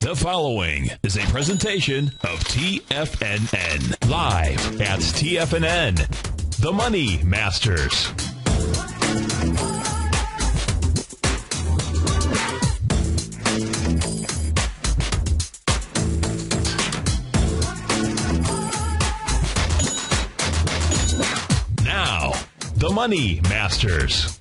The following is a presentation of TFNN. Live at TFNN, The Money Masters. Now, The Money Masters.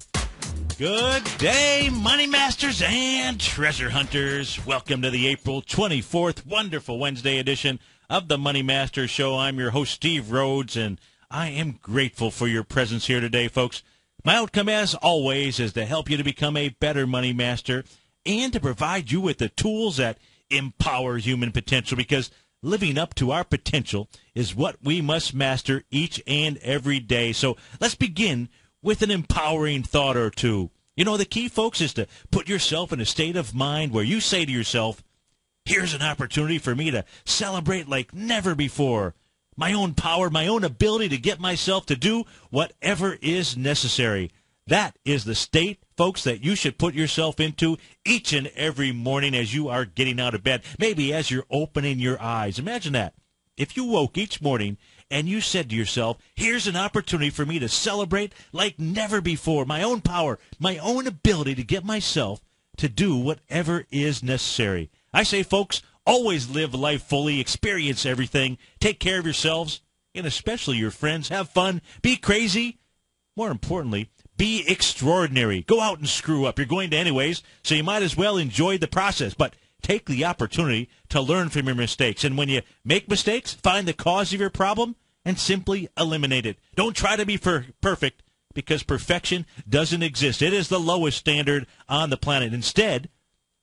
Good day, Money Masters and Treasure Hunters. Welcome to the April 24th wonderful Wednesday edition of the Money Masters Show. I'm your host, Steve Rhodes, and I am grateful for your presence here today, folks. My outcome, as always, is to help you to become a better money master and to provide you with the tools that empower human potential, because living up to our potential is what we must master each and every day. So let's begin with an empowering thought or two. You know, the key, folks, is to put yourself in a state of mind where you say to yourself, here's an opportunity for me to celebrate like never before. My own power, my own ability to get myself to do whatever is necessary. That is the state, folks, that you should put yourself into each and every morning as you are getting out of bed. Maybe as you're opening your eyes. Imagine that. If you woke each morning and you said to yourself, here's an opportunity for me to celebrate like never before, my own power, my own ability to get myself to do whatever is necessary. I say, folks, always live life fully, experience everything, take care of yourselves, and especially your friends. Have fun, be crazy. More importantly, be extraordinary. Go out and screw up. You're going to anyways, so you might as well enjoy the process. But take the opportunity to learn from your mistakes. And when you make mistakes, find the cause of your problem and simply eliminate it. Don't try to be perfect, because perfection doesn't exist. It is the lowest standard on the planet. Instead,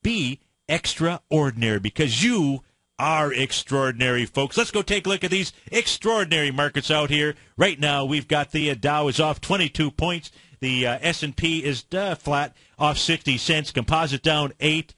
be extraordinary, because you are extraordinary, folks. Let's go take a look at these extraordinary markets out here. Right now, we've got the Dow is off 22 points. The S&P is flat, off 60 cents. Composite down 8.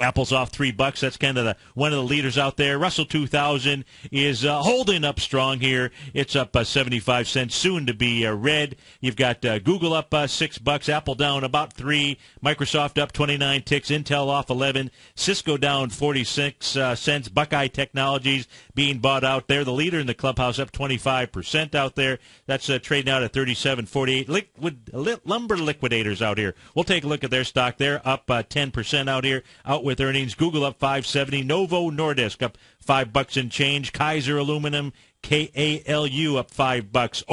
Apple's off $3. That's kind of one of the leaders out there. Russell 2000 is holding up strong here. It's up 75 cents, soon to be red. You've got Google up $6, Apple down about 3, Microsoft up 29 ticks, Intel off 11, Cisco down 46 cents. Buckeye Technologies being bought out there. The leader in the clubhouse up 25% out there. That's trading out at 37.48. Lumber liquidators out here. We'll take a look at their stock. They're up 10% out here. Out with earnings. Google up 5.70. Novo Nordisk up $5 and change. Kaiser Aluminum, KALU up $5.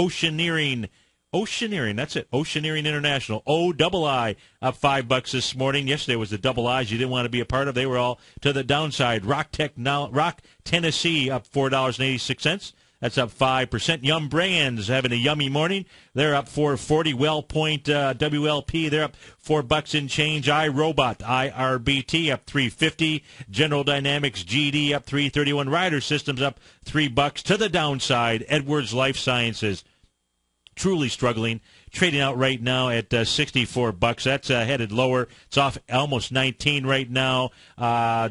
Oceaneering, that's it. Oceaneering International, OII, up $5 this morning. Yesterday was the double I's you didn't want to be a part of. They were all to the downside. Rock Tennessee up $4.86. That's up 5%. Yum Brands having a yummy morning. They're up $4.40. WellPoint WLP, they're up $4 and change. iRobot IRBT up $3.50. General Dynamics GD up $3.31. Ryder Systems up $3 to the downside. Edwards Life Sciences truly struggling, trading out right now at $64. That's headed lower. It's off almost 19 right now.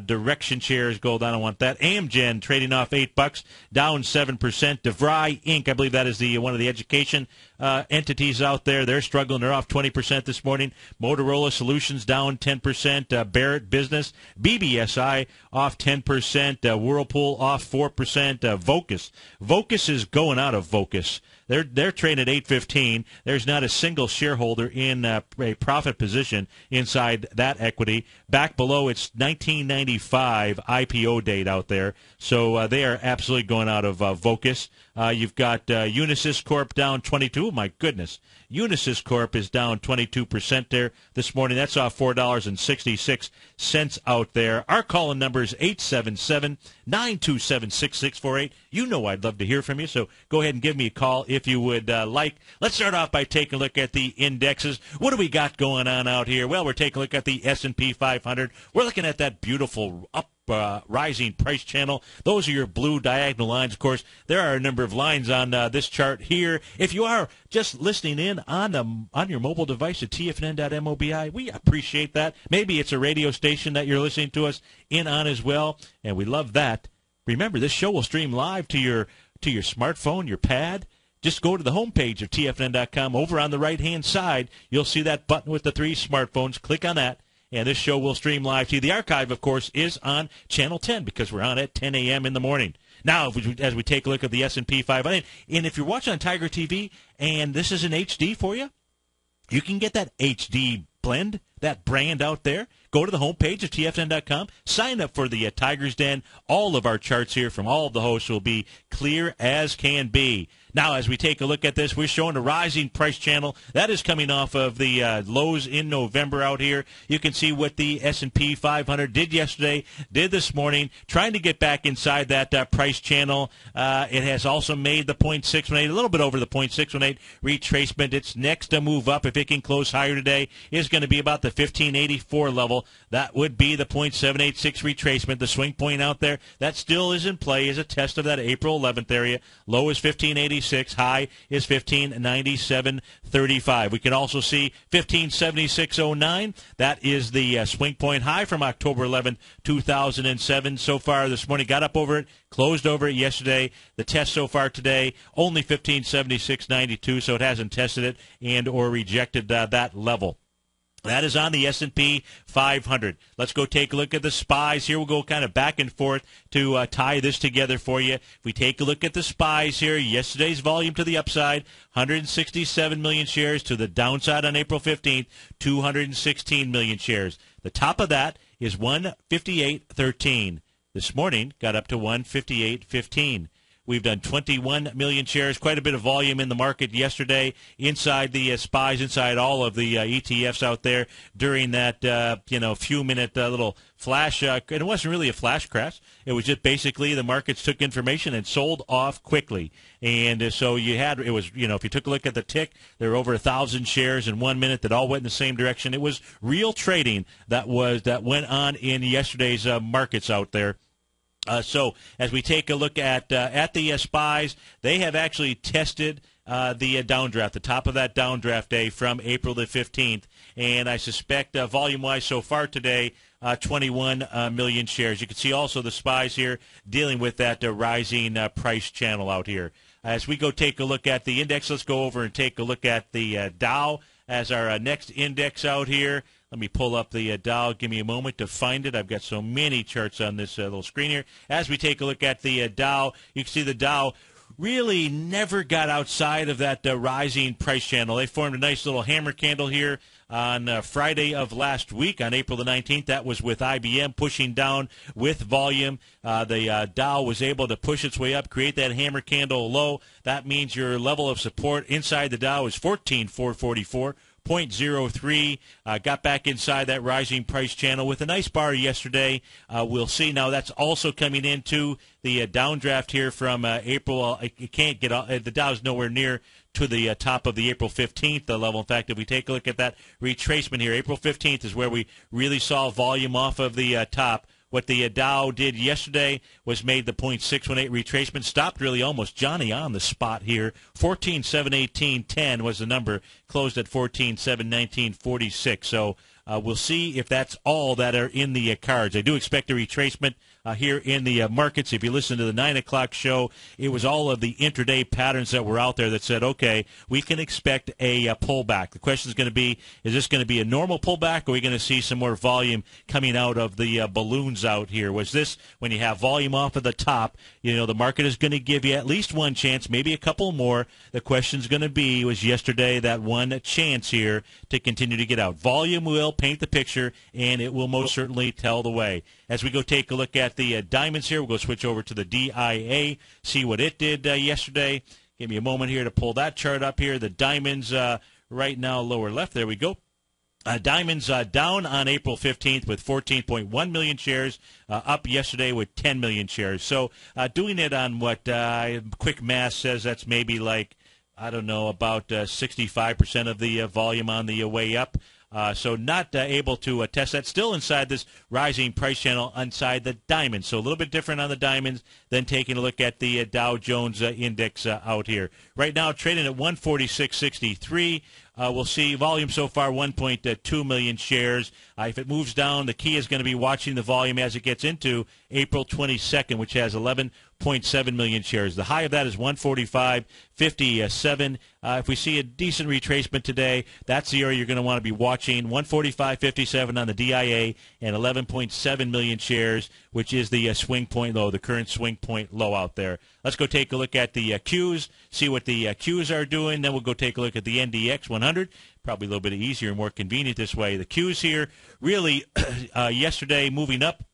Direction shares gold. I don't want that. Amgen trading off $8, down 7%. DeVry Inc., I believe that is the one of the education entities out there. They're struggling. They're off 20% this morning. Motorola Solutions down 10%. Barrett Business, BBSI off 10%. Whirlpool off 4%. Vocus is going out of Vocus. They're trading at $8.15. There's not a single shareholder in a profit position inside that equity. Back below its 1995 IPO date out there. So they are absolutely going out of Vocus. You've got Unisys Corp down 22. My goodness. Unisys Corp is down 22% there this morning. That's off $4.66 out there. Our call-in number is 877-927-6648. You know I'd love to hear from you, so go ahead and give me a call if you would like. Let's start off by taking a look at the indexes. What do we got going on out here? Well, we're taking a look at the S&P 500. We're looking at that beautiful rising price channel. Those are your blue diagonal lines. Of course, there are a number of lines on this chart here. If you are just listening in on your mobile device at tfn.mobi, we appreciate that. Maybe it's a radio station that you're listening to us in on as well, and we love that. Remember, this show will stream live to your smartphone, your pad. Just go to the homepage of tfn.com. Over on the right-hand side, you'll see that button with the 3 smartphones. Click on that, And this show will stream live to you. The archive, of course, is on Channel 10 because we're on at 10 a.m. in the morning. Now, as we take a look at the S&P 500, and if you're watching on Tiger TV and this is an HD for you, you can get that HD blend, that brand out there. Go to the homepage of TFN.com. Sign up for the Tiger's Den. All of our charts here from all of the hosts will be clear as can be. Now, as we take a look at this, we're showing a rising price channel. That is coming off of the lows in November out here. You can see what the S&P 500 did yesterday, did this morning, trying to get back inside that price channel. It has also made the 0.618, a little bit over the 0.618 retracement. Its next to move up, if it can close higher today, is going to be about the 1584 level. That would be the 0.786 retracement. The swing point out there, that still is in play as a test of that April 11th area. Low is 1586. High is 1597.35. We can also see 1576.09. That is the swing point high from October 11th, 2007. So far this morning, got up over it, closed over it yesterday. The test so far today, only 1576.92, so it hasn't tested it and or rejected that level. That is on the S&P 500. Let's go take a look at the SPYs here. We'll go kind of back and forth to tie this together for you. If we take a look at the SPYs here, yesterday's volume to the upside, 167 million shares. To the downside on April 15th, 216 million shares. The top of that is 158.13. This morning, got up to 158.15. We've done 21 million shares, quite a bit of volume in the market yesterday inside the SPYs, inside all of the ETFs out there during that, few-minute little flash. And it wasn't really a flash crash. It was just basically the markets took information and sold off quickly. And so you had, it was, if you took a look at the tick, there were over 1,000 shares in 1 minute that all went in the same direction. It was real trading that went on in yesterday's markets out there. So as we take a look at the SPYs, they have actually tested the downdraft, the top of that downdraft day from April the 15th. And I suspect volume-wise so far today, 21 million shares. You can see also the SPYs here dealing with that rising price channel out here. As we go take a look at the index, let's go over and take a look at the Dow as our next index out here. Let me pull up the Dow. Give me a moment to find it. I've got so many charts on this little screen here. As we take a look at the Dow, you can see the Dow really never got outside of that rising price channel. They formed a nice little hammer candle here on Friday of last week, on April the 19th. That was with IBM pushing down with volume. The Dow was able to push its way up, create that hammer candle low. That means your level of support inside the Dow is 14,444. 0.03, got back inside that rising price channel with a nice bar yesterday. We'll see. Now that's also coming into the downdraft here from April. It can't get the Dow's nowhere near to the top of the April 15th level. In fact, if we take a look at that retracement here, April 15th is where we really saw volume off of the top. What the Dow did yesterday was made the 0.618 retracement, stopped really almost Johnny on the spot here. 14,718.10 was the number, closed at 14,719.46. So we'll see if that's all that are in the cards. I do expect a retracement here in the markets. If you listen to the 9 o'clock show, it was all of the intraday patterns that were out there that said, okay, we can expect a pullback. The question is going to be, is this going to be a normal pullback, or are we going to see some more volume coming out of the balloons out here? Was this, when you have volume off of the top, the market is going to give you at least one chance, maybe a couple more. The question is going to be, was yesterday that one chance here to continue to get out? Volume will paint the picture, and it will most certainly tell the way. As we go take a look at the diamonds here, we'll go switch over to the DIA, see what it did yesterday. Give me a moment here to pull that chart up here. The diamonds right now lower left. There we go. Diamonds down on April 15th with 14.1 million shares, up yesterday with 10 million shares. So doing it on what quick math says that's maybe like, I don't know, about 65% of the volume on the way up. So not able to test that. Still inside this rising price channel inside the diamonds. So a little bit different on the diamonds than taking a look at the Dow Jones index out here. Right now trading at 146.63. we'll see volume so far 1.2 million shares. If it moves down, the key is going to be watching the volume as it gets into April 22nd, which has 11.7 million shares. The high of that is 145.57. If we see a decent retracement today, that's the area you're going to want to be watching. 145.57 on the DIA and 11.7 million shares, which is the swing point low, the current swing point low out there. Let's go take a look at the Qs, see what the Qs are doing. Then we'll go take a look at the NDX 100. Probably a little bit easier and more convenient this way. The Qs here really yesterday moving up.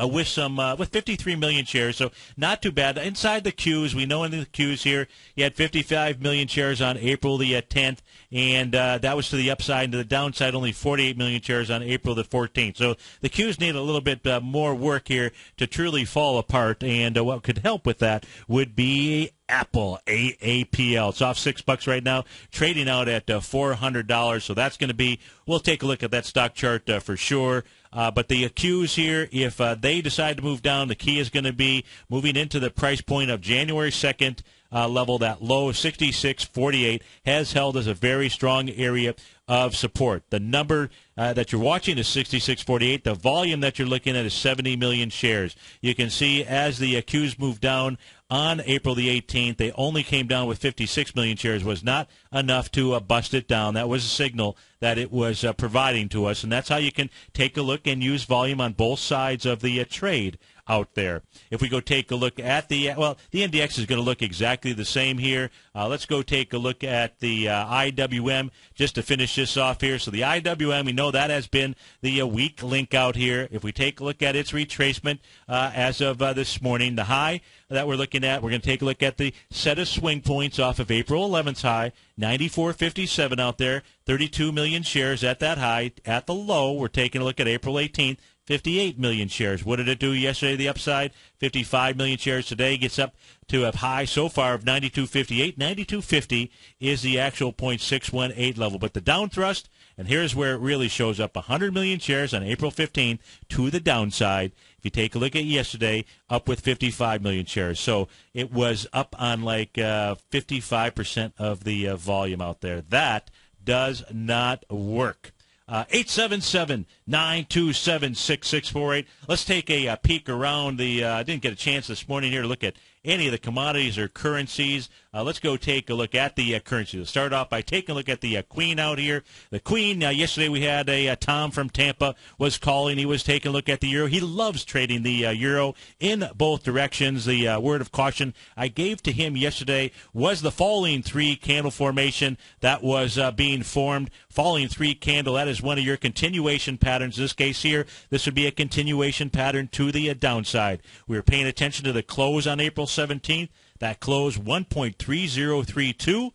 With 53 million shares, so not too bad. Inside the Qs, we know in the Qs here, you had 55 million shares on April the 10th, and that was to the upside. And to the downside, only 48 million shares on April the 14th. So the Qs need a little bit more work here to truly fall apart, and what could help with that would be Apple, AAPL. It's off $6 right now, trading out at $400. So that's going to be, we'll take a look at that stock chart for sure. But the Qs here, if they decide to move down, the key is going to be moving into the price point of January 2nd level. That low 66.48 has held as a very strong area of support. The number that you're watching is 66.48. The volume that you're looking at is 70 million shares. You can see as the Qs move down on April the 18th, they only came down with 56 million shares. Was not enough to bust it down. That was a signal that it was providing to us, and that's how you can take a look and use volume on both sides of the trade out there. If we go take a look at the NDX is going to look exactly the same here. Let's go take a look at the IWM just to finish this off here. So the IWM, we know that has been the weak link out here. If we take a look at its retracement as of this morning, the high that we're looking at, we're going to take a look at the set of swing points off of April 11th high, 94.57 out there, 32 million shares at that high. At the low, we're taking a look at April 18th, 58 million shares. What did it do yesterday, the upside? 55 million shares today. Gets up to a high so far of 92.58. 92.50 is the actual 0.618 level. But the down thrust, and here's where it really shows up, 100 million shares on April 15th to the downside. If you take a look at yesterday, up with 55 million shares. So it was up on like 55% of the volume out there. That does not work. 877-927-6648. Let's take a peek around the I didn't get a chance this morning here to look at any of the commodities or currencies. Let's go take a look at the currencies. We'll start off by taking a look at the Queen out here. The Queen, yesterday we had Tom from Tampa was calling. He was taking a look at the euro. He loves trading the euro in both directions. The word of caution I gave to him yesterday was the falling three candle formation that was being formed. Falling three candle, that is one of your continuation patterns. In this case here, this would be a continuation pattern to the downside. We were paying attention to the close on April 17th. That closed 1.3032.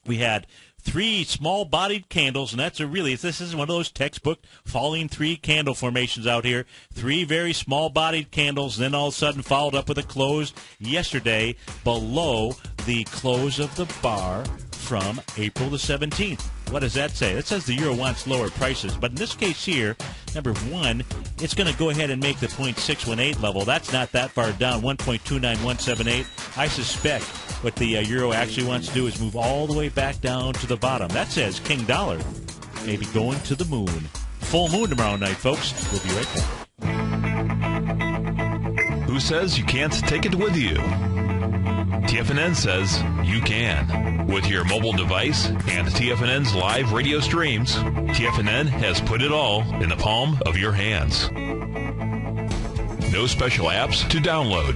We had three small-bodied candles, and this is one of those textbook falling three candle formations out here. Three very small-bodied candles, then all of a sudden followed up with a close yesterday below the close of the bar from April the 17th. What does that say? That says the euro wants lower prices. But in this case here, number one, it's going to go ahead and make the 0.618 level. That's not that far down, 1.29178. I suspect what the euro actually wants to do is move all the way back down to the bottom. That says King Dollar maybe going to the moon. Full moon tomorrow night, folks. We'll be right back. Who says you can't take it with you? TFNN says you can. With your mobile device and TFNN's live radio streams, TFNN has put it all in the palm of your hands. No special apps to download.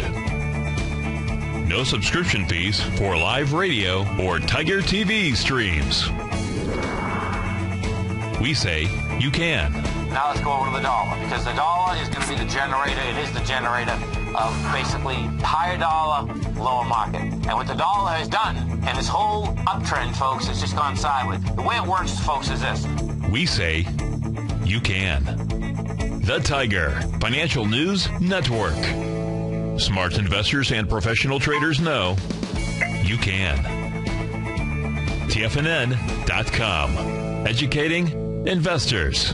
No subscription fees for live radio or Tiger TV streams. We say you can. Now let's go over to the dollar, because the dollar is going to be the generator. It is the generator of basically higher dollar, lower market. And what the dollar has done, and this whole uptrend, folks, has just gone sideways. The way it works, folks, is this. We say you can. The Tiger Financial News Network. Smart investors and professional traders know you can. TFNN.com. Educating investors.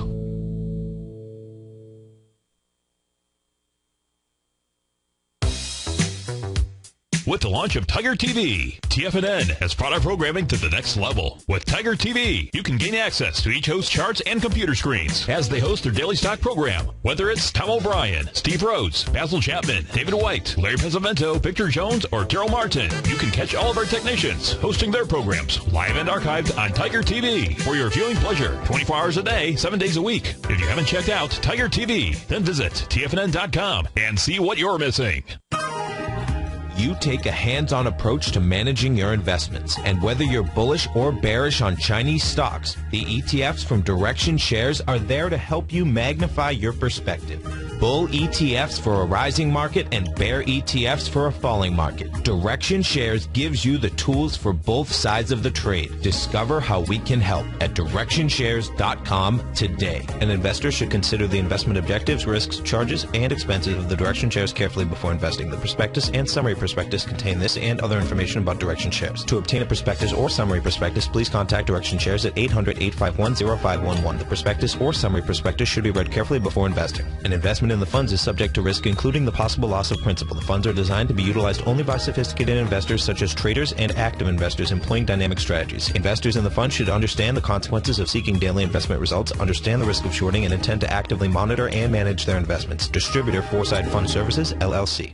with the launch of Tiger TV. TFNN has brought our programming to the next level. With Tiger TV, you can gain access to each host's charts and computer screens as they host their daily stock program. Whether it's Tom O'Brien, Steve Rhodes, Basil Chapman, David White, Larry Pesavento, Victor Jones, or Daryl Martin, you can catch all of our technicians hosting their programs live and archived on Tiger TV for your viewing pleasure 24 hours a day, 7 days a week. If you haven't checked out Tiger TV, then visit TFNN.com and see what you're missing. You take a hands-on approach to managing your investments, and whether you're bullish or bearish on Chinese stocks, the ETFs from Direction Shares are there to help you magnify your perspective. Bull ETFs for a rising market and bear ETFs for a falling market. Direction Shares gives you the tools for both sides of the trade. Discover how we can help at DirectionShares.com today. An investor should consider the investment objectives, risks, charges, and expenses of the Direction Shares carefully before investing. The prospectus and summary prospectus contain this and other information about Direction Shares. To obtain a prospectus or summary prospectus, please contact Direction Shares at 800-851-0511. The prospectus or summary prospectus should be read carefully before investing. An investment in the funds is subject to risk, including the possible loss of principal. The funds are designed to be utilized only by sophisticated investors such as traders and active investors employing dynamic strategies. Investors in the fund should understand the consequences of seeking daily investment results, understand the risk of shorting, and intend to actively monitor and manage their investments. Distributor Foresight Fund Services, LLC.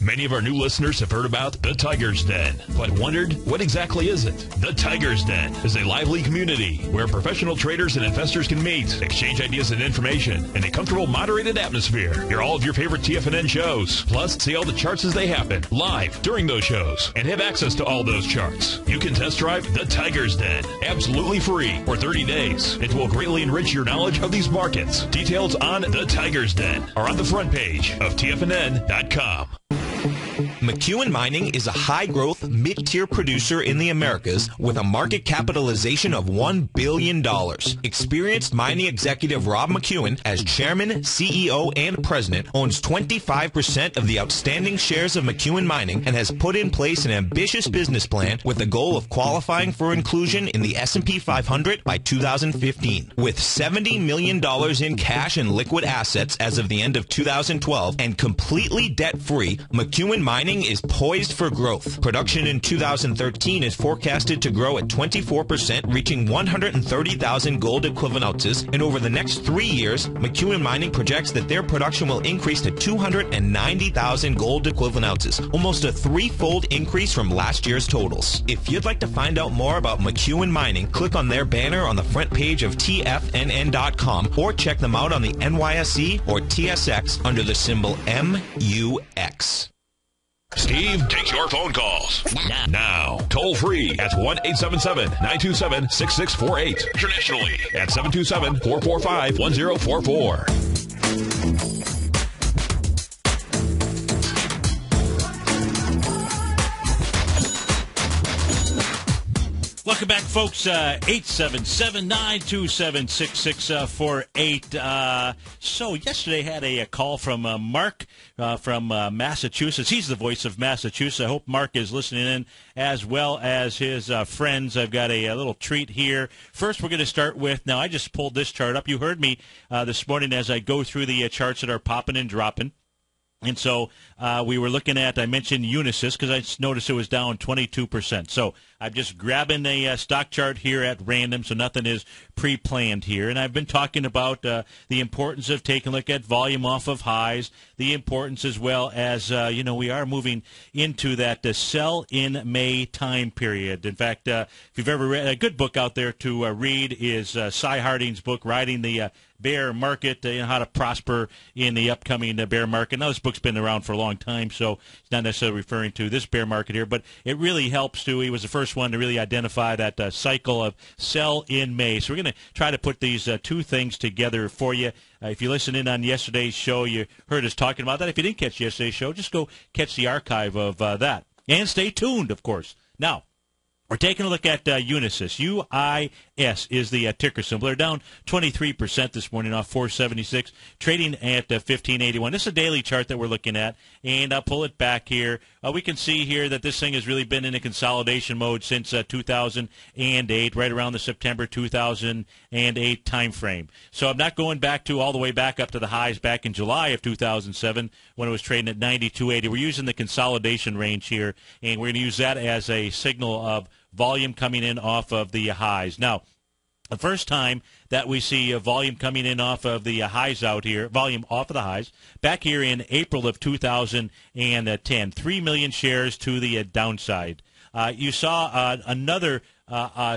Many of our new listeners have heard about the Tiger's Den, but wondered, what exactly is it? The Tiger's Den is a lively community where professional traders and investors can meet, exchange ideas and information in a comfortable, moderated atmosphere. Hear all of your favorite TFNN shows, plus see all the charts as they happen live during those shows, and have access to all those charts. You can test drive the Tiger's Den absolutely free for 30 days. It will greatly enrich your knowledge of these markets. Details on the Tiger's Den are on the front page of TFNN.com. McEwen Mining is a high-growth, mid-tier producer in the Americas with a market capitalization of $1 billion. Experienced mining executive Rob McEwen, as chairman, CEO, and president, owns 25% of the outstanding shares of McEwen Mining and has put in place an ambitious business plan with the goal of qualifying for inclusion in the S&P 500 by 2015. With $70 million in cash and liquid assets as of the end of 2012 and completely debt-free, McEwen Mining is poised for growth. Production in 2013 is forecasted to grow at 24%, reaching 130,000 gold equivalent ounces, and over the next 3 years, McEwen Mining projects that their production will increase to 290,000 gold equivalent ounces, almost a threefold increase from last year's totals. If you'd like to find out more about McEwen Mining, click on their banner on the front page of TFNN.com or check them out on the NYSE or TSX under the symbol MUX. Steve takes your phone calls now. Toll free at 1-877-927-6648. Internationally at 727-445-1044. Welcome back, folks. 877-927-6648. So yesterday had a call from Mark from Massachusetts. He's the voice of Massachusetts. I hope Mark is listening in as well as his friends. I've got a little treat here. First, we're going to start with, now I just pulled this chart up. You heard me this morning as I go through the charts that are popping and dropping. And so we were looking at, I mentioned Unisys because I noticed it was down 22%. So I'm just grabbing a stock chart here at random, so nothing is pre-planned here. And I've been talking about the importance of taking a look at volume off of highs, the importance as well as, we are moving into that sell in May time period. In fact, if you've ever read, a good book out there to read is Cy Harding's book, Riding the Bear Market, how to prosper in the upcoming bear market. Now, this book's been around for a long time, so it's not necessarily referring to this bear market here, but it really helps to, he was the first one to really identify that cycle of sell in May. So we're going to try to put these two things together for you. If you listened in on yesterday's show, you heard us talking about that. If you didn't catch yesterday's show, just go catch the archive of that. And stay tuned, of course. Now, We're taking a look at Unisys. UIS is the ticker symbol. They're down 23% this morning off 476, trading at 1581. This is a daily chart that we're looking at, and I'll pull it back here. We can see here that this thing has really been in a consolidation mode since 2008, right around the September 2008 time frame. So I'm not going back to all the way back up to the highs back in July of 2007 when it was trading at 92.80. We're using the consolidation range here, and we're going to use that as a signal of volume coming in off of the highs. Now, the first time that we see volume coming in off of the highs out here, volume off of the highs, back here in April of 2010, 3 million shares to the downside. You saw another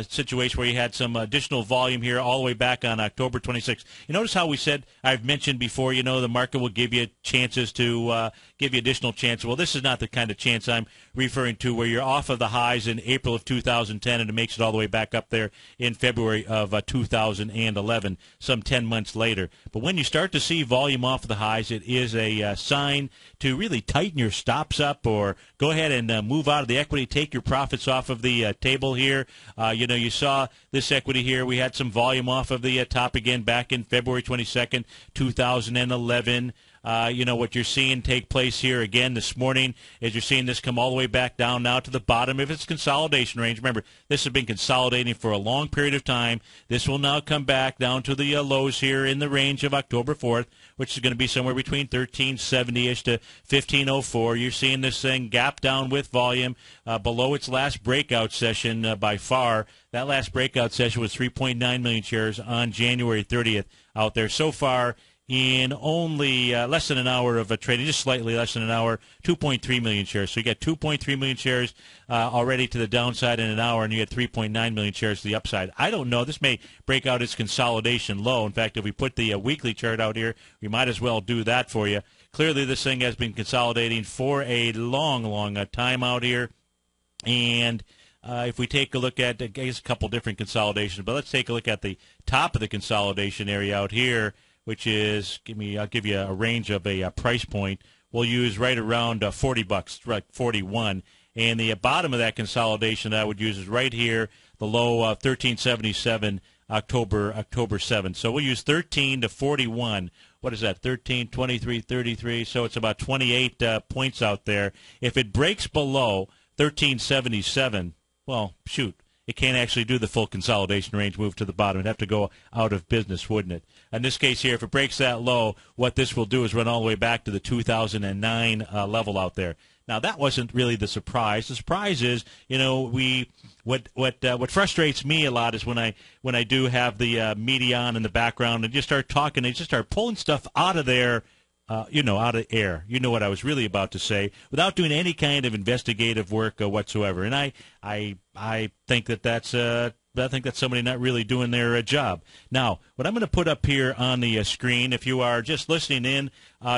situation where you had some additional volume here all the way back on October 26th. You notice how we said, I've mentioned before, the market will give you chances to give you additional chances. Well, this is not the kind of chance I'm referring to where you're off of the highs in April of 2010 and it makes it all the way back up there in February of 2011, some 10 months later. But when you start to see volume off of the highs, it is a sign to really tighten your stops up or go ahead and move out of the equity, take your profits off of the table here. You saw this equity here. We had some volume off of the top again back in February 22nd, 2011. What you're seeing take place here again this morning is you're seeing this come all the way back down now to the bottom of its consolidation range. Remember, this has been consolidating for a long period of time. This will now come back down to the lows here in the range of October 4th, which is going to be somewhere between 1370-ish to 1504. You're seeing this thing gap down with volume below its last breakout session by far. That last breakout session was 3.9 million shares on January 30th out there. So far, in only less than an hour of trading, just slightly less than an hour, 2.3 million shares. So you got 2.3 million shares already to the downside in an hour, and you had 3.9 million shares to the upside. I don't know. This may break out its consolidation low. In fact, if we put the weekly chart out here, we might as well do that for you. Clearly, this thing has been consolidating for a long, long time out here. And if we take a look at, I guess, a couple different consolidations, but let's take a look at the top of the consolidation area out here, which is, I'll give you a range of a price point. We'll use right around $40, right, 41. And the bottom of that consolidation that I would use is right here, the low of 1377, October 7th. So we'll use 13 to 41. What is that, 13, 23, 33? So it's about 28 points out there. If it breaks below 1377, well, shoot, it can't actually do the full consolidation range move to the bottom. It'd have to go out of business, wouldn't it? In this case here, if it breaks that low, what this will do is run all the way back to the 2009 level out there. Now, that wasn't really the surprise. The surprise is, what frustrates me a lot is when I do have the media on in the background and just start talking, they just start pulling stuff out of there. Out of air. You know what I was really about to say, without doing any kind of investigative work whatsoever. And I think that's somebody not really doing their job. Now, what I'm going to put up here on the screen, if you are just listening in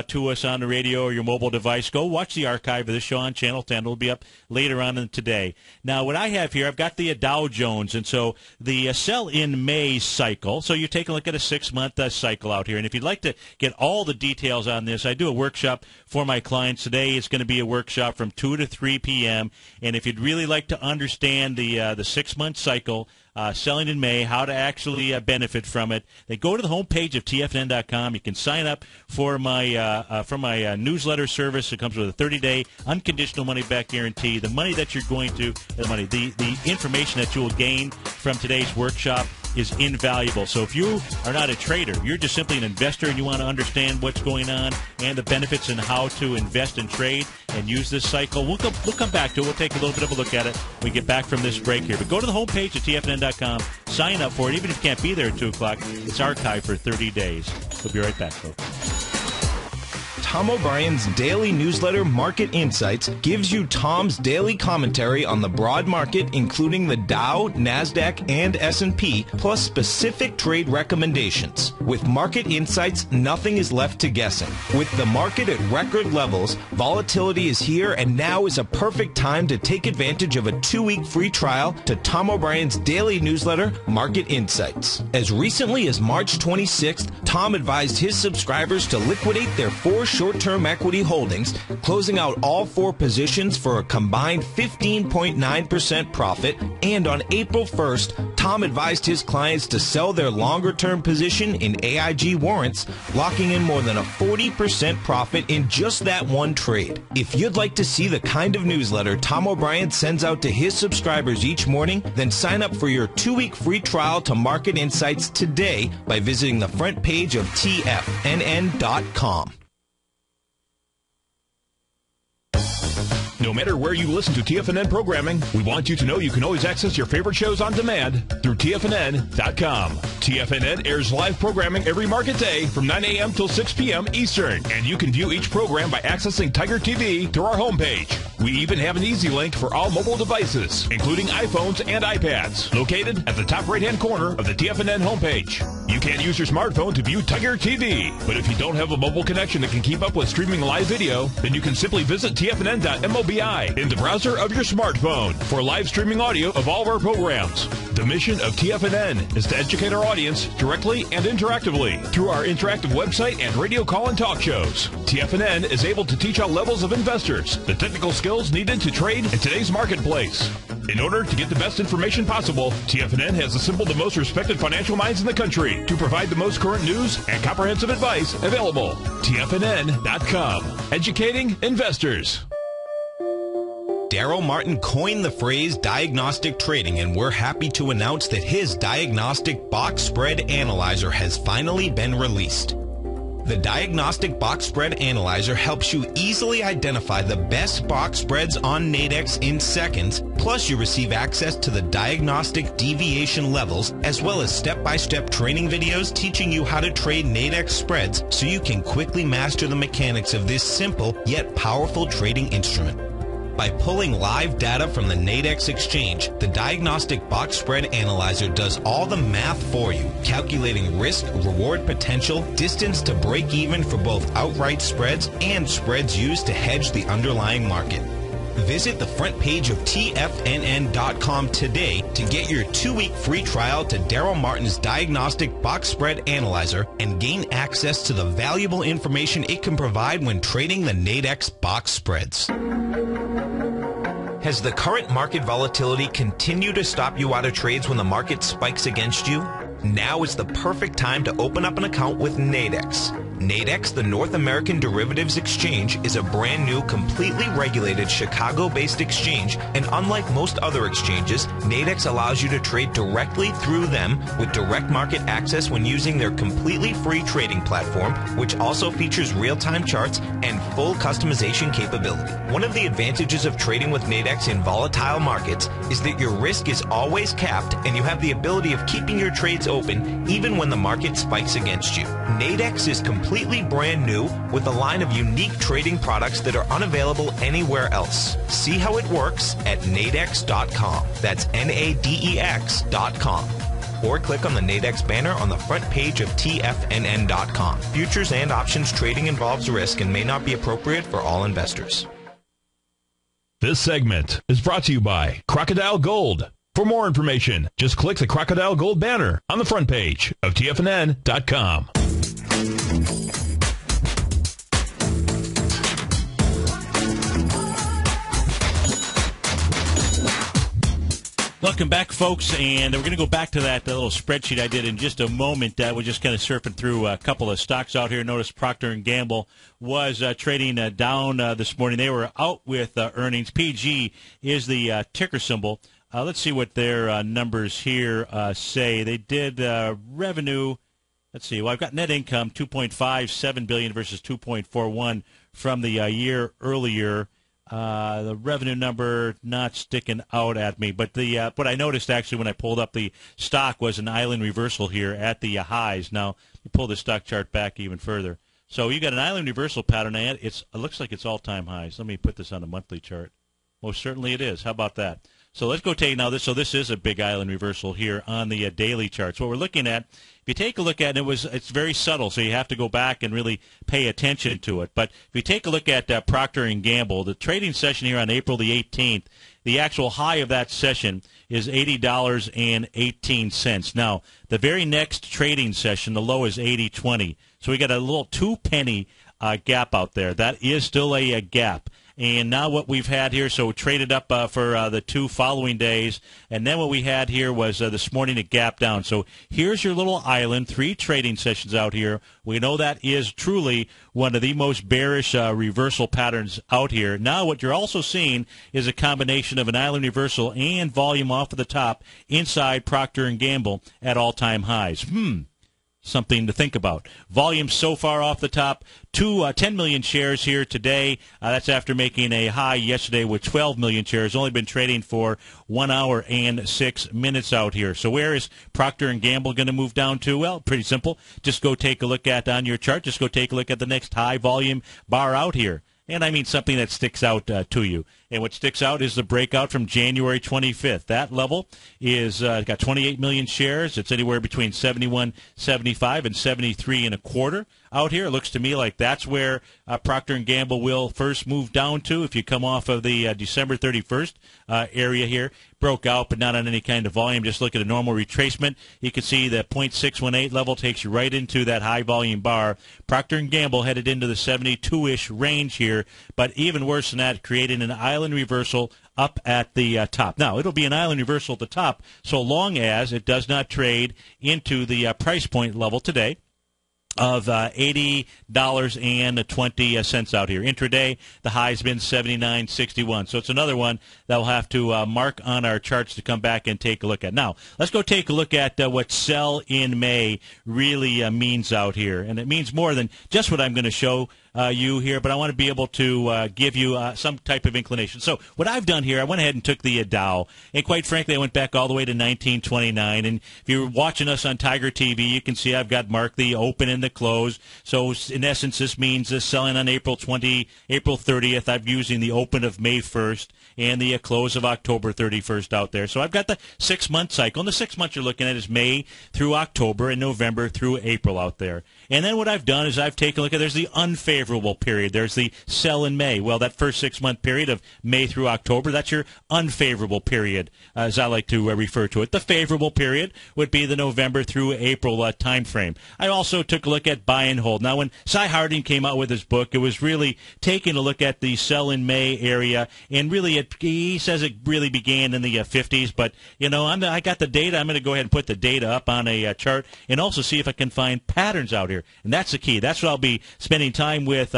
to us on the radio or your mobile device, go watch the archive of this show on Channel 10. It'll be up later on today. Now, what I have here, I've got the Dow Jones, and so the sell in May cycle. So you take a look at a 6-month cycle out here. And if you'd like to get all the details on this, I do a workshop for my clients today. It's going to be a workshop from 2 to 3 p.m. And if you'd really like to understand the 6-month cycle, selling in May, how to actually benefit from it, then go to the homepage of TFNN.com. You can sign up for my newsletter service. It comes with a 30-day unconditional money-back guarantee. The money that you're going to, the information that you will gain from today's workshop is invaluable. So if you are not a trader, you're just simply an investor and you want to understand what's going on and the benefits and how to invest and trade and use this cycle, we'll come back to it. We'll take a little bit of a look at it when we get back from this break here. But go to the homepage at TFNN.com, sign up for it. Even if you can't be there at 2 o'clock, it's archived for 30 days. We'll be right back, folks. Tom O'Brien's daily newsletter, Market Insights, gives you Tom's daily commentary on the broad market, including the Dow, NASDAQ, and S&P, plus specific trade recommendations. With Market Insights, nothing is left to guessing. With the market at record levels, volatility is here, and now is a perfect time to take advantage of a 2-week free trial to Tom O'Brien's daily newsletter, Market Insights. As recently as March 26th, Tom advised his subscribers to liquidate their 4 short-term equity holdings, closing out all 4 positions for a combined 15.9% profit. And on April 1st, Tom advised his clients to sell their longer-term position in AIG warrants, locking in more than a 40% profit in just that one trade. If you'd like to see the kind of newsletter Tom O'Brien sends out to his subscribers each morning, then sign up for your 2-week free trial to Market Insights today by visiting the front page of TFNN.com. No matter where you listen to TFNN programming, we want you to know you can always access your favorite shows on demand through TFNN.com. TFNN airs live programming every market day from 9 a.m. till 6 p.m. Eastern, and you can view each program by accessing Tiger TV through our homepage. We even have an easy link for all mobile devices, including iPhones and iPads, located at the top right-hand corner of the TFNN homepage. You can't use your smartphone to view Tiger TV, but if you don't have a mobile connection that can keep up with streaming live video, then you can simply visit TFNN.mobi in the browser of your smartphone for live streaming audio of all of our programs. The mission of TFNN is to educate our audience directly and interactively through our interactive website and radio call and talk shows. TFNN is able to teach all levels of investors the technical skills needed to trade in today's marketplace. In order to get the best information possible, TFNN has assembled the most respected financial minds in the country to provide the most current news and comprehensive advice available. TFNN.com. Educating investors. Daryl Martin coined the phrase diagnostic trading, and we're happy to announce that his diagnostic box spread analyzer has finally been released. The Diagnostic Box Spread Analyzer helps you easily identify the best box spreads on Nadex in seconds, plus you receive access to the diagnostic deviation levels, as well as step-by-step training videos teaching you how to trade Nadex spreads so you can quickly master the mechanics of this simple yet powerful trading instrument. By pulling live data from the Nadex exchange, the Diagnostic Box Spread Analyzer does all the math for you, calculating risk, reward potential, distance to break even for both outright spreads and spreads used to hedge the underlying market. Visit the front page of TFNN.com today to get your 2-week free trial to Daryl Martin's Diagnostic Box Spread Analyzer and gain access to the valuable information it can provide when trading the Nadex box spreads. Has the current market volatility continued to stop you out of trades when the market spikes against you? Now is the perfect time to open up an account with Nadex. Nadex, the North American Derivatives Exchange, is a brand new, completely regulated Chicago-based exchange, and unlike most other exchanges, Nadex allows you to trade directly through them with direct market access when using their completely free trading platform, which also features real-time charts and full customization capability. One of the advantages of trading with Nadex in volatile markets is that your risk is always capped and you have the ability of keeping your trades open even when the market spikes against you. Nadex is completely brand new with a line of unique trading products that are unavailable anywhere else. See how it works at nadex.com. That's Nadex.com. Or click on the Nadex banner on the front page of TFNN.com. Futures and options trading involves risk and may not be appropriate for all investors. This segment is brought to you by Crocodile Gold. For more information, just click the Crocodile Gold banner on the front page of TFNN.com. Welcome back, folks, and we're going to go back to that little spreadsheet I did in just a moment. We're just kind of surfing through a couple of stocks out here. Notice Procter & Gamble was trading down this morning. They were out with earnings. PG is the ticker symbol. Let's see what their numbers here say. They did revenue. Let's see. Well, I've got net income, $2.57 billion versus $2.41 from the year earlier. The revenue number not sticking out at me, but the what I noticed actually when I pulled up the stock was an island reversal here at the highs. Now, you pull the stock chart back even further. So you got an island reversal pattern, and it looks like it's all-time highs. Let me put this on a monthly chart. Most certainly it is. How about that? So let's go take now this. So this is a big island reversal here on the daily charts. What we're looking at, if you take a look at it, it's very subtle, so you have to go back and really pay attention to it. But if you take a look at Procter & Gamble, the trading session here on April the 18th, the actual high of that session is $80.18. Now, the very next trading session, the low is $80.20. So we got a little 2-penny gap out there. That is still a gap. And now what we've had here, so traded up for the 2 following days. And then what we had here was this morning a gap down. So here's your little island, 3 trading sessions out here. We know that is truly one of the most bearish reversal patterns out here. Now what you're also seeing is a combination of an island reversal and volume off of the top inside Procter & Gamble at all-time highs. Something to think about. Volume so far off the top, 10 million shares here today. That's after making a high yesterday with 12 million shares. Only been trading for 1 hour and 6 minutes out here. So where is Procter & Gamble going to move down to? Well, pretty simple. Just go take a look at on your chart. Just go take a look at the next high volume bar out here. And I mean something that sticks out to you. And what sticks out is the breakout from January 25th. That level is got 28 million shares. It's anywhere between 71.75 and 73.25 out here. It looks to me like that's where Procter & Gamble will first move down to. If you come off of the December 31st area here, broke out but not on any kind of volume. Just look at a normal retracement. You can see the 0.618 level takes you right into that high volume bar. Procter & Gamble headed into the 72-ish range here, but even worse than that, creating an island reversal up at the top. Now, it'll be an island reversal at the top so long as it does not trade into the price point level today of $80.20 out here. Intraday, the high's been $79.61. So it's another one that we'll have to mark on our charts to come back and take a look at. Now, let's go take a look at what sell in May really means out here. And it means more than just what I'm going to show you here, but I want to be able to give you some type of inclination. So what I've done here, I went ahead and took the Dow, and quite frankly, I went back all the way to 1929. And if you're watching us on Tiger TV, you can see I've got marked the open and the close. So in essence, this means selling on April 30th. I'm using the open of May 1st and the close of October 31st out there. So I've got the 6-month cycle, and the 6 months you're looking at is May through October and November through April out there. And then what I've done is I've taken a look at, there's the unfavorable period. There's the sell in May. Well, that first 6-month period of May through October, that's your unfavorable period, as I like to refer to it. The favorable period would be the November through April time frame. I also took a look at buy and hold. Now, when Cy Harding came out with his book, it was really taking a look at the sell in May area, and really he says it really began in the 50s, but, I got the data. I'm going to go ahead and put the data up on a chart and also see if I can find patterns out here. And that's the key. That's what I'll be spending time with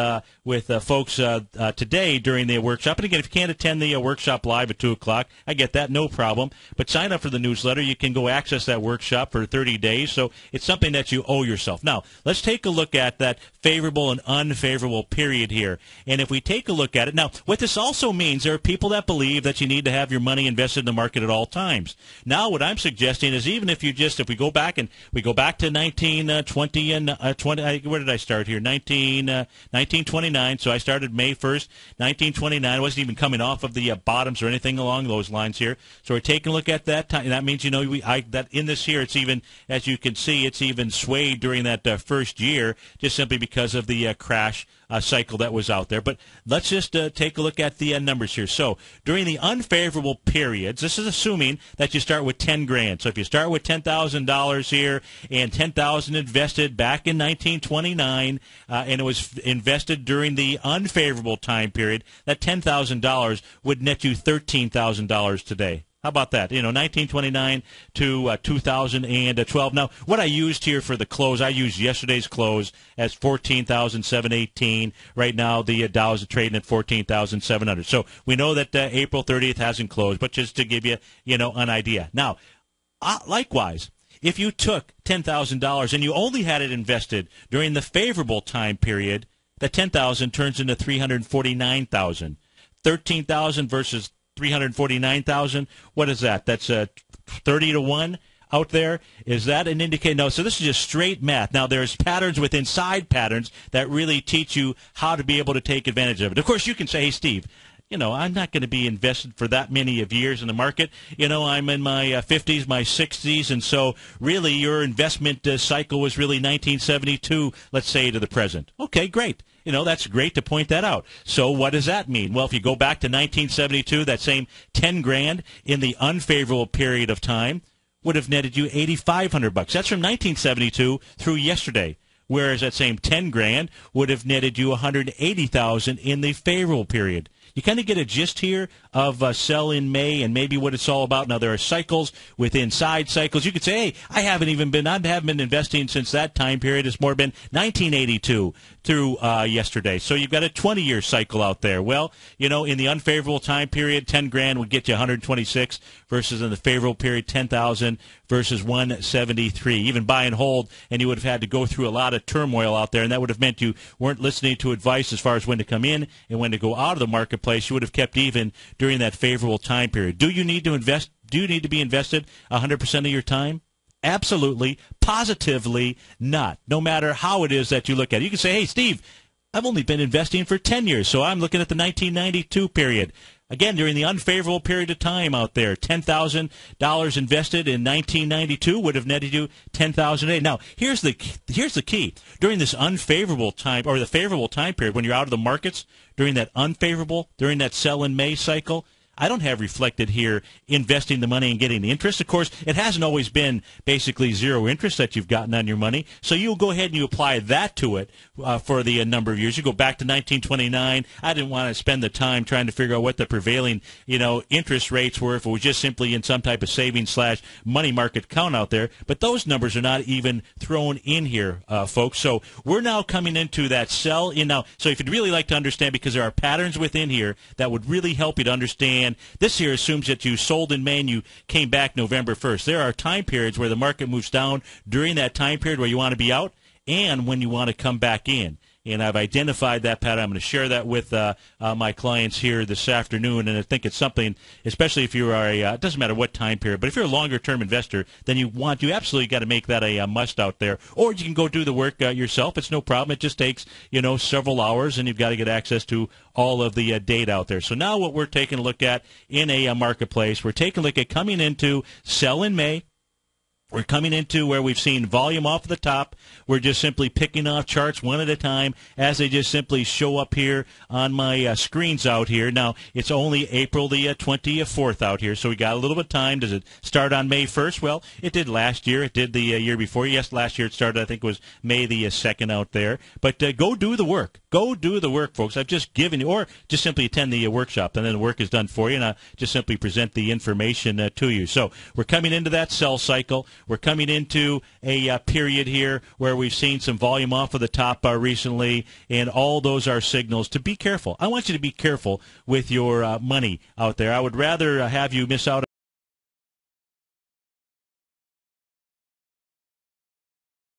folks today during the workshop. And again, if you can't attend the workshop live at 2 o'clock, I get that, no problem. But sign up for the newsletter. You can go access that workshop for 30 days. So it's something that you owe yourself. Now, let's take a look at that favorable and unfavorable period here. And if we take a look at it, now, what this also means, there are people that believe that you need to have your money invested in the market at all times. Now, what I'm suggesting is even if we go back to 1920 and 20, where did I start here? 1929. So I started May 1st, 1929. I wasn't even coming off of the bottoms or anything along those lines here. So we're taking a look at that time. That means, that in this here, it's even, as you can see, it's even swayed during that first year, just simply because of the crash cycle that was out there. But let's just take a look at the numbers here. So during the unfavorable periods, this is assuming that you start with 10 grand. So if you start with $10,000 here and 10,000 invested back in 1929, and it was invested during the unfavorable time period, that $10,000 would net you $13,000 today. How about that? 1929 to 2012. Now, what I used here for the close, I used yesterday's close as 14,718. Right now, the Dow is trading at 14,700. So we know that April 30th hasn't closed, but just to give you, an idea. Now, likewise, if you took $10,000 and you only had it invested during the favorable time period, that $10,000 turns into $349,000. $13,000 versus $349,000. What is that? That's 30 to 1 out there. Is that an indicator? No. So this is just straight math. Now there's patterns within side patterns that really teach you how to be able to take advantage of it. Of course, you can say, "Hey, Steve, I'm not going to be invested for that many of years in the market. I'm in my 50s, my 60s, and so really your investment cycle was really 1972, let's say, to the present." Okay, great. That's great to point that out. So what does that mean? Well, if you go back to 1972, that same 10 grand in the unfavorable period of time would have netted you $8,500. That's from 1972 through yesterday. whereas that same 10 grand would have netted you 180,000 in the favorable period. You kind of get a gist here of sell in May and maybe what it's all about. Now, there are cycles within side cycles. You could say, hey, I haven't been investing since that time period. It's more been 1982 through yesterday. So you've got a 20-year cycle out there. Well, in the unfavorable time period, 10 grand would get you 126 versus in the favorable period, 10,000 versus 173. Even buy and hold, and you would have had to go through a lot of turmoil out there, and that would have meant you weren't listening to advice as far as when to come in and when to go out of the marketplace. You would have kept even during that favorable time period. Do you need to invest? Do you need to be invested 100% of your time? Absolutely, positively not, no matter how it is that you look at it. You can say, hey, Steve, I've only been investing for 10 years, so I'm looking at the 1992 period. Again, during the unfavorable period of time out there, $10,000 invested in 1992 would have netted you $10,000. Now, here's the key. During this unfavorable time, or the favorable time period, when you're out of the markets, during that sell in May cycle, I don't have reflected here investing the money and getting the interest. Of course, it hasn't always been basically zero interest that you've gotten on your money. So you'll go ahead and you apply that to it for the number of years. You go back to 1929. I didn't want to spend the time trying to figure out what the prevailing, interest rates were if it was just simply in some type of savings / money market account out there. But those numbers are not even thrown in here, folks. So we're now coming into that sell in now. So if you'd really like to understand, because there are patterns within here that would really help you to understand. This here assumes that you sold in May and you came back November 1st. There are time periods where the market moves down during that time period where you want to be out and when you want to come back in. And I've identified that pattern. I'm going to share that with my clients here this afternoon. And I think it's something, especially if you are it doesn't matter what time period, but if you're a longer-term investor, then you absolutely got to make that a must out there. Or you can go do the work yourself. It's no problem. It just takes, several hours, and you've got to get access to all of the data out there. So now what we're taking a look at in a marketplace, we're taking a look at coming into sell in May. We're coming into where we've seen volume off the top. We're just simply picking off charts one at a time as they just simply show up here on my screens out here. Now, it's only April the 24th out here, so we got a little bit of time. Does it start on May 1st? Well, it did last year. It did the year before. Yes, last year it started, I think it was May the 2nd out there. But go do the work. Go do the work, folks. I've just given you, or just simply attend the workshop, and then the work is done for you, and I just simply present the information to you. So we're coming into that sell cycle. We're coming into a period here where we've seen some volume off of the top recently, and all those are signals to be careful. I want you to be careful with your money out there. I would rather have you miss out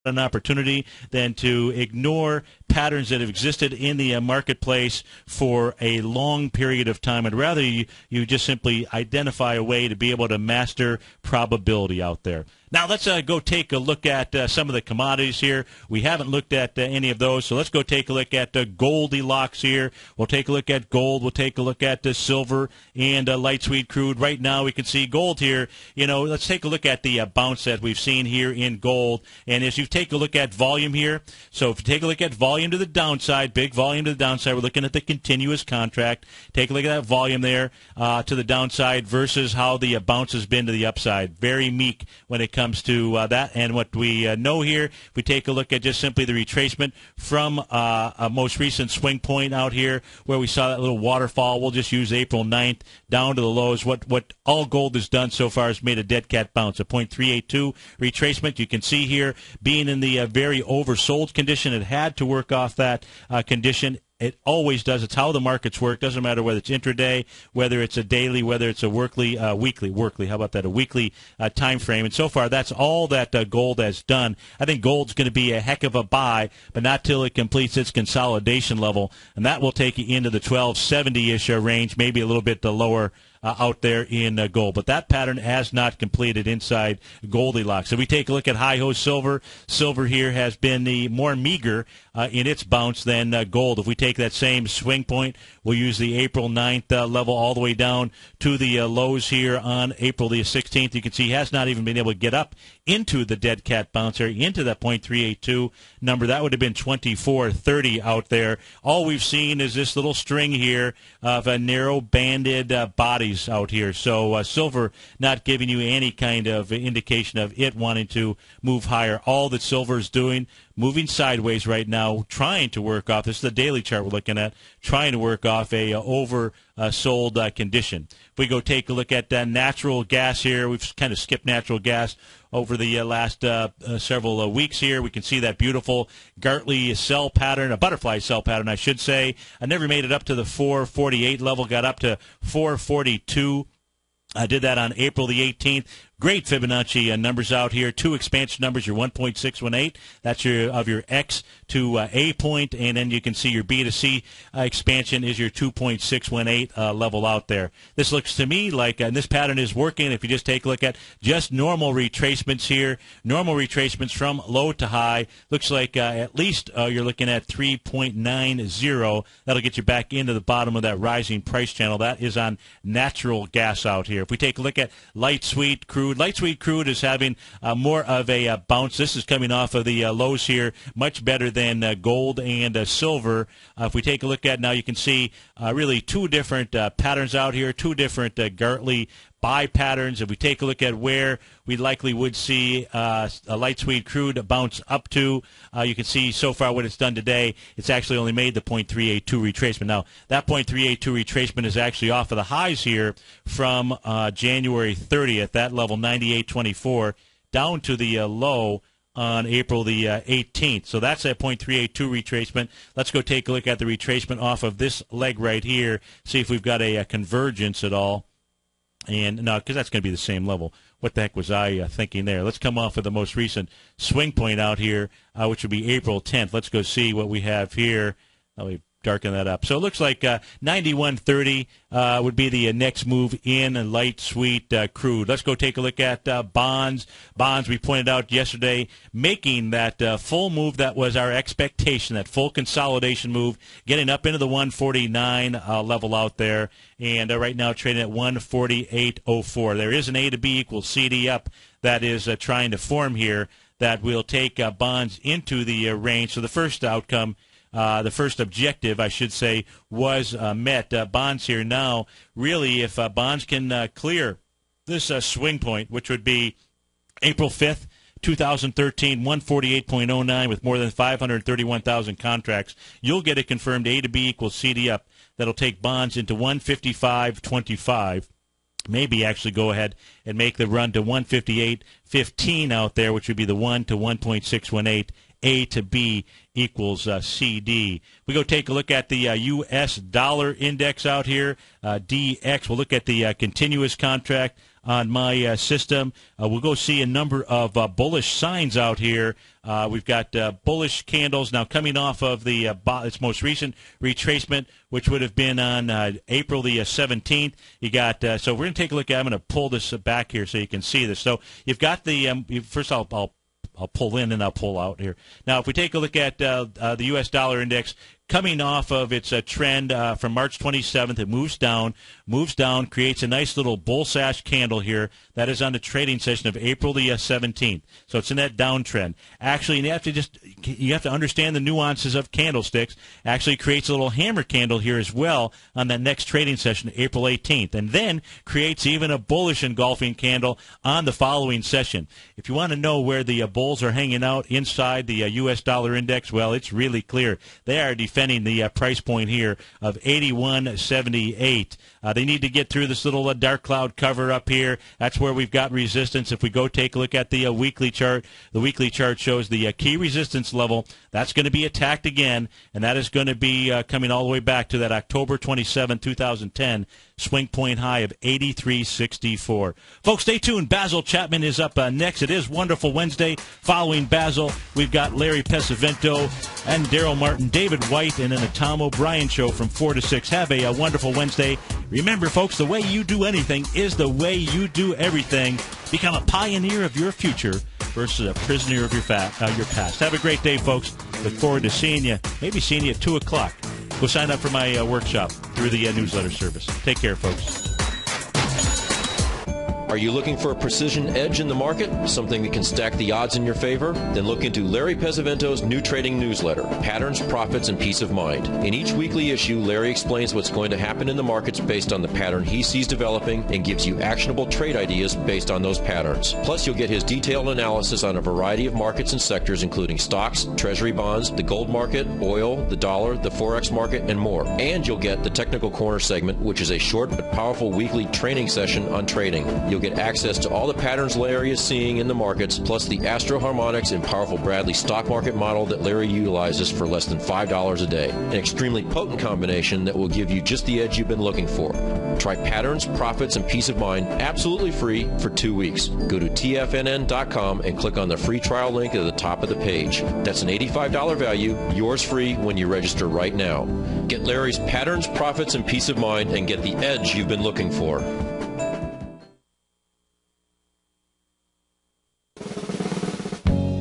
an opportunity than to ignore patterns that have existed in the marketplace for a long period of time. I'd rather you just simply identify a way to be able to master probability out there. Now, let's go take a look at some of the commodities here. We haven't looked at any of those, so let's go take a look at Goldilocks here. We'll take a look at gold. We'll take a look at silver and light sweet crude. Right now, we can see gold here. Let's take a look at the bounce that we've seen here in gold. And as you take a look at volume here, so if you take a look at volume to the downside, big volume to the downside, we're looking at the continuous contract. Take a look at that volume there to the downside versus how the bounce has been to the upside. Very meek when it comes to that. And what we know here, if we take a look at just simply the retracement from a most recent swing point out here where we saw that little waterfall, we'll just use April 9th down to the lows. What all gold has done so far is made a dead cat bounce, a 0.382 retracement. You can see here being in the very oversold condition, it had to work off that condition. It always does. It's how the markets work. Doesn't matter whether it's intraday, whether it's a daily, whether it's a weekly. How about that? A weekly time frame. And so far, that's all that gold has done. I think gold's going to be a heck of a buy, but not till it completes its consolidation level, and that will take you into the 1270-ish range, maybe a little bit lower out there in gold. But that pattern has not completed inside Goldilocks. If we take a look at high-ho silver, silver here has been the more meager in its bounce than gold. If we take that same swing point, we'll use the April 9th level all the way down to the lows here on April the 16th. You can see he has not even been able to get up into the dead cat bounce area, into that 0.382 number. That would have been 24.30 out there. All we've seen is this little string here of narrow-banded bodies out here. So silver not giving you any kind of indication of it wanting to move higher. All that silver is doing, moving sideways right now, trying to work off. This is the daily chart we're looking at, trying to work off a oversold condition. If we go take a look at natural gas here, we've kind of skipped natural gas over the last several weeks here. We can see that beautiful Gartley cell pattern, a butterfly cell pattern, I should say. I never made it up to the 448 level, got up to 442. I did that on April the 18th. Great Fibonacci numbers out here. Two expansion numbers, your 1.618. That's your X to A point, and then you can see your B to C expansion is your 2.618 level out there. This looks to me like, and this pattern is working, if you just take a look at just normal retracements here, normal retracements from low to high. Looks like at least you're looking at 3.90. That'll get you back into the bottom of that rising price channel. That is on natural gas out here. If we take a look at light sweet crude, light sweet crude is having more of a bounce. This is coming off of the lows here, much better than gold and silver. If we take a look at now, you can see really two different patterns out here, two different Gartley buy patterns. If we take a look at where we likely would see a light sweet crude bounce up to, you can see so far what it's done today. It's actually only made the 0.382 retracement. Now, that 0.382 retracement is actually off of the highs here from January 30th, that level 98.24, down to the low on April the 18th. So that's that 0.382 retracement. Let's go take a look at the retracement off of this leg right here, see if we've got a convergence at all. And no, because that's going to be the same level. What the heck was I thinking there? Let's come off of the most recent swing point out here, which would be April 10th. Let's go see what we have here. Let me darken that up. So it looks like 91.30 would be the next move in light sweet crude. Let's go take a look at bonds. Bonds, we pointed out yesterday, making that full move that was our expectation, that full consolidation move, getting up into the 149 level out there. And right now trading at 148.04. There is an A to B equals CD up that is trying to form here that will take bonds into the range. So the first outcome, the first objective, I should say, was met. Bonds here now, really, if bonds can clear this swing point, which would be April 5th, 2013, 148.09 with more than 531,000 contracts, you'll get a confirmed A to B equals CD up. That'll take bonds into 155.25. Maybe actually go ahead and make the run to 158.15 out there, which would be the 1 to 1.618. A to B equals CD. We go take a look at the U.S. dollar index out here, DX. We'll look at the continuous contract on my system. We'll go see a number of bullish signs out here. We've got bullish candles now coming off of the its most recent retracement, which would have been on April the 17th. You got so we're going to take a look at. I'm going to pull this back here so you can see this. So you've got the first. I'll pull in and I'll pull out here. Now, if we take a look at the U.S. dollar index, coming off of its trend from March 27th, it moves down, creates a nice little bull sash candle here. That is on the trading session of April the 17th. So it's in that downtrend. Actually, you have to understand the nuances of candlesticks. Actually creates a little hammer candle here as well on that next trading session, April 18th, and then creates even a bullish engulfing candle on the following session. If you want to know where the bulls are hanging out inside the U.S. dollar index, well, it's really clear. They are defending the price point here of 81.78. They need to get through this little dark cloud cover up here. That's where we've got resistance. If we go take a look at the weekly chart, the weekly chart shows the key resistance level. That's going to be attacked again, and that is going to be coming all the way back to that October 27, 2010 swing point high of 83.64. Folks, stay tuned. Basil Chapman is up next. It is Wonderful Wednesday. Following Basil, we've got Larry Pesavento and Daryl Martin, David White, and then the Tom O'Brien Show from 4 to 6. Have a wonderful Wednesday. Remember, folks, the way you do anything is the way you do everything. Become a pioneer of your future versus a prisoner of your past. Have a great day, folks. Look forward to seeing you, maybe seeing you at 2 o'clock. Go sign up for my workshop through the newsletter service. Take care, folks. Are you looking for a precision edge in the market? Something that can stack the odds in your favor? Then look into Larry Pesavento's new trading newsletter, Patterns, Profits, and Peace of Mind. In each weekly issue, Larry explains what's going to happen in the markets based on the pattern he sees developing and gives you actionable trade ideas based on those patterns. Plus, you'll get his detailed analysis on a variety of markets and sectors, including stocks, treasury bonds, the gold market, oil, the dollar, the forex market, and more. And you'll get the Technical Corner segment, which is a short but powerful weekly training session on trading. You'll get access to all the patterns Larry is seeing in the markets, plus the Astro Harmonics and powerful Bradley stock market model that Larry utilizes for less than $5 a day. An extremely potent combination that will give you just the edge you've been looking for. Try Patterns, Profits, and Peace of Mind absolutely free for 2 weeks. Go to tfnn.com and click on the free trial link at the top of the page. That's an $85 value, yours free when you register right now. Get Larry's Patterns, Profits, and Peace of Mind and get the edge you've been looking for.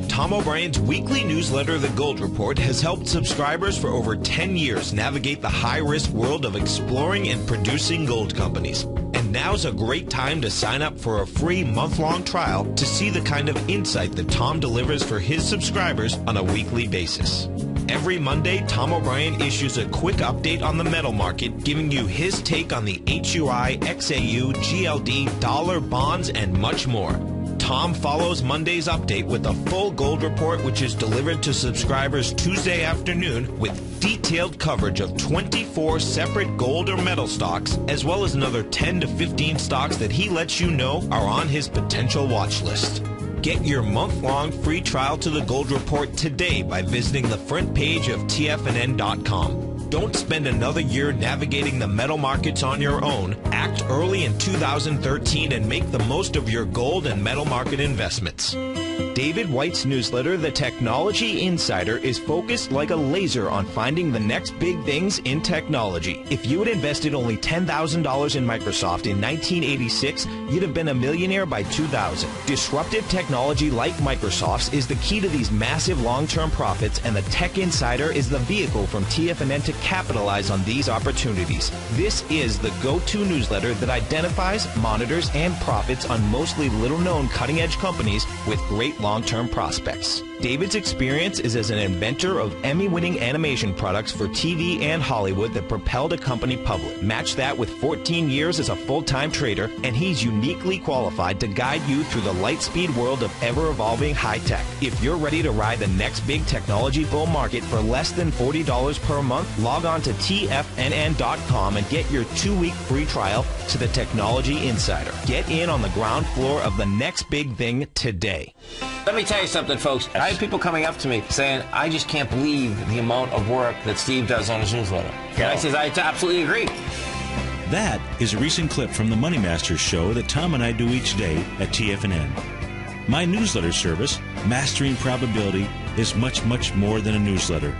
Tom O'Brien's weekly newsletter, The Gold Report, has helped subscribers for over 10 years navigate the high-risk world of exploring and producing gold companies. And now's a great time to sign up for a free month-long trial to see the kind of insight that Tom delivers for his subscribers on a weekly basis. Every Monday, Tom O'Brien issues a quick update on the metal market, giving you his take on the HUI, XAU, GLD, dollar, bonds, and much more. Tom follows Monday's update with a full gold report, which is delivered to subscribers Tuesday afternoon with detailed coverage of 24 separate gold or metal stocks, as well as another 10 to 15 stocks that he lets you know are on his potential watch list. Get your month-long free trial to the Gold Report today by visiting the front page of tfnn.com. Don't spend another year navigating the metal markets on your own. Act early in 2013 and make the most of your gold and metal market investments. David White's newsletter, The Technology Insider, is focused like a laser on finding the next big things in technology. If you had invested only $10,000 in Microsoft in 1986, you'd have been a millionaire by 2000. Disruptive technology like Microsoft's is the key to these massive long-term profits, and the Tech Insider is the vehicle from TFNN to capitalize on these opportunities. This is the go-to newsletter that identifies, monitors, and profits on mostly little-known cutting-edge companies with great long-term prospects. David's experience is as an inventor of Emmy-winning animation products for TV and Hollywood that propelled a company public. Match that with 14 years as a full-time trader, and he's uniquely qualified to guide you through the light-speed world of ever-evolving high-tech. If you're ready to ride the next big technology bull market for less than $40 per month, log on to tfnn.com and get your 2-week free trial to the Technology Insider. Get in on the ground floor of the next big thing today. Let me tell you something, folks. I have people coming up to me saying, I just can't believe the amount of work that Steve does on his newsletter. And I says, I absolutely agree. That is a recent clip from the Money Masters show that Tom and I do each day at TFNN. My newsletter service, Mastering Probability, is much, much more than a newsletter.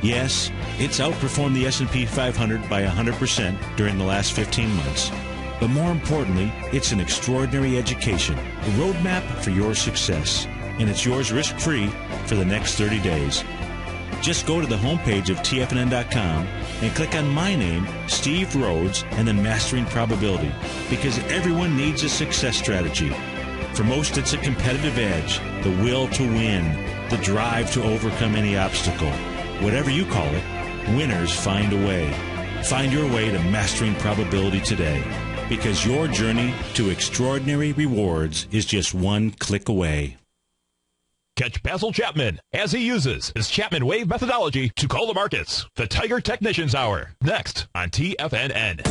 Yes, it's outperformed the S&P 500 by 100% during the last 15 months. But more importantly, it's an extraordinary education, a roadmap for your success. And it's yours risk-free for the next 30 days. Just go to the homepage of tfnn.com and click on my name, Steve Rhodes, and then Mastering Probability, because everyone needs a success strategy. For most, it's a competitive edge, the will to win, the drive to overcome any obstacle. Whatever you call it, winners find a way. Find your way to Mastering Probability today, because your journey to extraordinary rewards is just one click away. Catch Basil Chapman as he uses his Chapman Wave methodology to call the markets. The Tiger Technicians Hour, next on TFNN.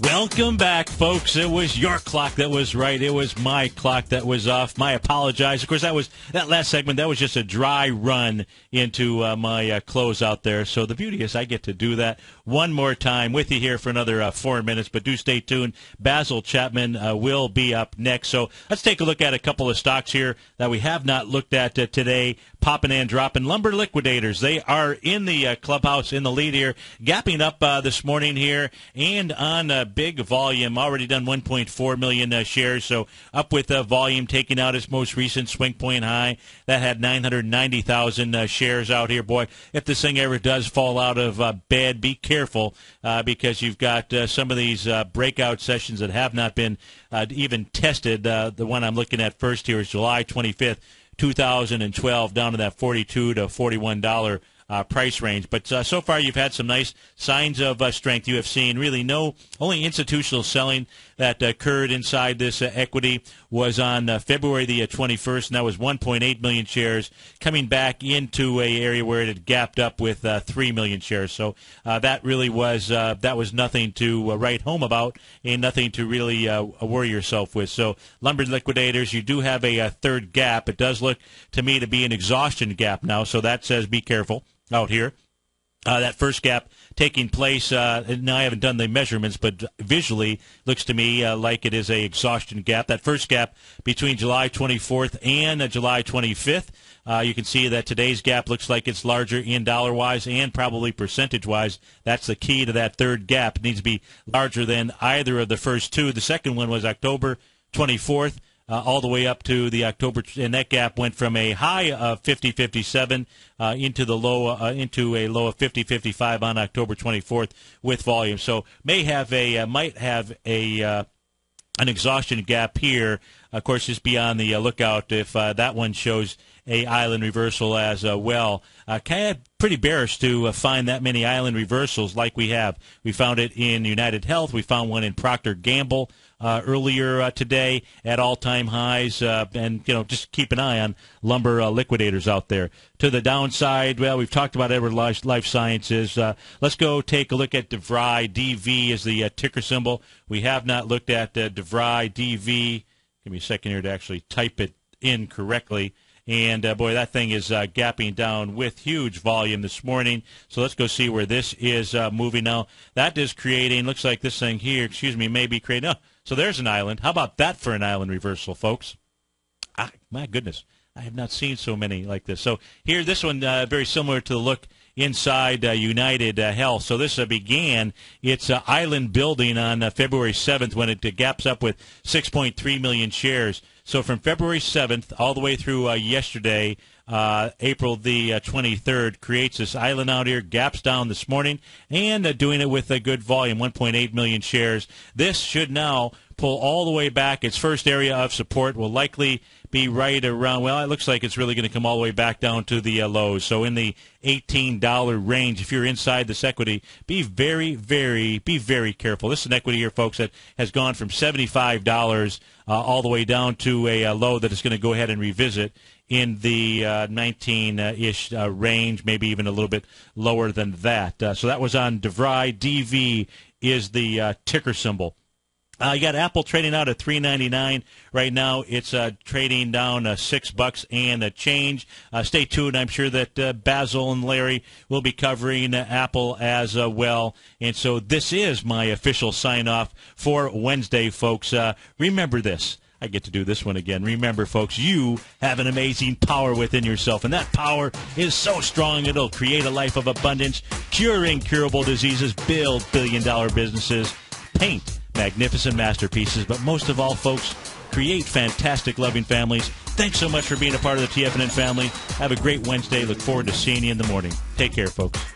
Welcome back, folks. It was your clock that was right. It was my clock that was off. My apologize. Of course, that last segment, that was just a dry run into my close out there. So the beauty is I get to do that one more time with you here for another 4 minutes. But do stay tuned. Basil Chapman will be up next. So let's take a look at a couple of stocks here that we have not looked at today. Popping and dropping. Lumber Liquidators, they are in the clubhouse in the lead here, gapping up this morning here and on big big volume, already done 1.4 million shares, so up with volume, taking out its most recent swing point high. That had 990,000 shares out here. Boy, if this thing ever does fall out of bed, be careful because you've got some of these breakout sessions that have not been even tested. The one I'm looking at first here is July 25th, 2012, down to that $42 to $41 price range. But so far you've had some nice signs of strength. You have seen really only institutional selling that occurred inside this equity was on February the 21st, and that was 1.8 million shares coming back into an area where it had gapped up with 3 million shares. So that really was nothing to write home about and nothing to really worry yourself with. So lumber liquidators, you do have a third gap. It does look to me to be an exhaustion gap now, so that says be careful out here. That first gap taking place, now I haven't done the measurements, but visually looks to me like it is a exhaustion gap. That first gap between July 24th and July 25th, you can see that today's gap looks like it's larger in dollar-wise and probably percentage-wise. That's the key to that third gap. It needs to be larger than either of the first two. The second one was October 24th. All the way up to the October, and that gap went from a high of 50.57 into a low of 50.55 on October 24th with volume. So might have an exhaustion gap here. Of course, just be on the lookout if that one shows a island reversal as well. Kind of pretty bearish to find that many island reversals like we have. We found it in United Health. We found one in Procter & Gamble earlier today at all-time highs, and just keep an eye on lumber liquidators out there. To the downside, well, we've talked about Edward Life Sciences. Let's go take a look at DeVry. DV is the ticker symbol. We have not looked at DeVry. DV. Give me a second here to actually type it in correctly. And, boy, that thing is gapping down with huge volume this morning. So let's go see where this is moving now. That is creating, looks like this thing here, may be creating. Oh, so there's an island. How about that for an island reversal, folks? My goodness, I have not seen so many like this. So here, this one very similar to the look inside United Health. So this began its island building on February 7th when it gaps up with 6.3 million shares. So from February 7th all the way through yesterday, April the 23rd, creates this island out here, gaps down this morning, and doing it with a good volume, 1.8 million shares. This should now pull all the way back. Its first area of support will likely be right around, well, it looks like it's really going to come all the way back down to the lows. So in the $18 range, if you're inside this equity, be very, very careful. This is an equity here, folks, that has gone from $75 all the way down to a low that is going to go ahead and revisit in the 19-ish range, maybe even a little bit lower than that. So that was on DeVry. DV is the ticker symbol. You got Apple trading out at $3.99 right now. It's trading down $6 and a change. Stay tuned. I'm sure that Basil and Larry will be covering Apple as well. And so this is my official sign-off for Wednesday, folks. Remember this. I get to do this one again. Remember, folks, you have an amazing power within yourself, and that power is so strong it'll create a life of abundance, cure incurable diseases, build billion-dollar businesses, paint magnificent masterpieces, but most of all, folks, create fantastic, loving families. Thanks so much for being a part of the TFNN family. Have a great Wednesday. Look forward to seeing you in the morning. Take care, folks.